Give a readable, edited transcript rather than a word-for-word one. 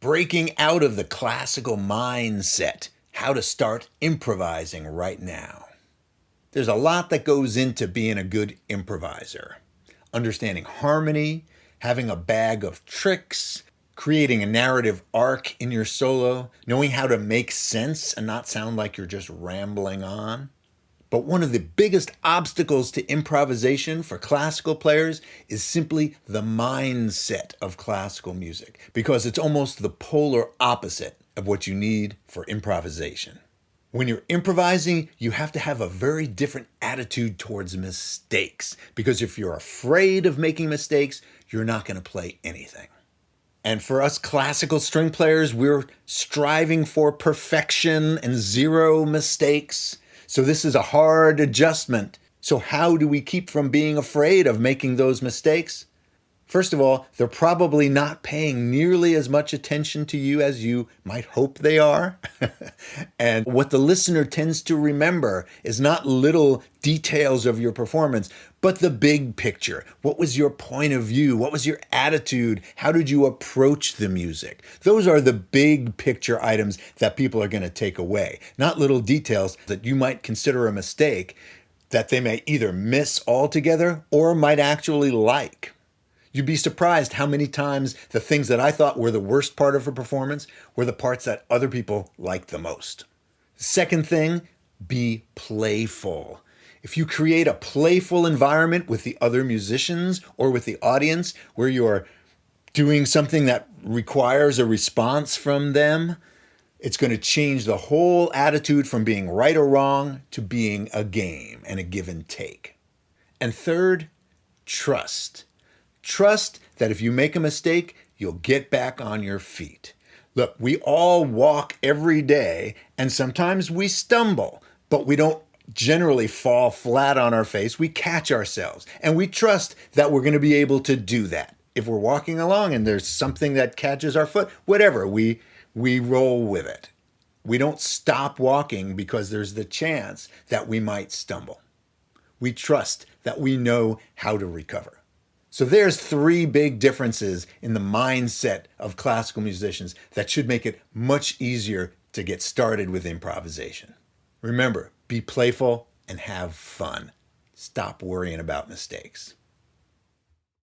breaking out of the classical mindset, how to start improvising right now. There's a lot that goes into being a good improviser. Understanding harmony, having a bag of tricks, creating a narrative arc in your solo, knowing how to make sense and not sound like you're just rambling on. But one of the biggest obstacles to improvisation for classical players is simply the mindset of classical music, because it's almost the polar opposite of what you need for improvisation. When you're improvising, you have to have a very different attitude towards mistakes, because if you're afraid of making mistakes, you're not going to play anything. And for us classical string players, we're striving for perfection and zero mistakes. So this is a hard adjustment. So how do we keep from being afraid of making those mistakes? First of all, they're probably not paying nearly as much attention to you as you might hope they are. And what the listener tends to remember is not little details of your performance, but the big picture. What was your point of view? What was your attitude? How did you approach the music? Those are the big picture items that people are going to take away, not little details that you might consider a mistake that they may either miss altogether or might actually like. You'd be surprised how many times the things that I thought were the worst part of a performance were the parts that other people liked the most. Second thing, be playful. If you create a playful environment with the other musicians or with the audience where you're doing something that requires a response from them, it's going to change the whole attitude from being right or wrong to being a game and a give and take. And third, trust. Trust that if you make a mistake, you'll get back on your feet. Look, we all walk every day, and sometimes we stumble, but we don't generally fall flat on our face. We catch ourselves, and we trust that we're going to be able to do that. If we're walking along and there's something that catches our foot, whatever, we roll with it. We don't stop walking because there's the chance that we might stumble. We trust that we know how to recover. So there's three big differences in the mindset of classical musicians that should make it much easier to get started with improvisation. Remember, be playful and have fun. Stop worrying about mistakes.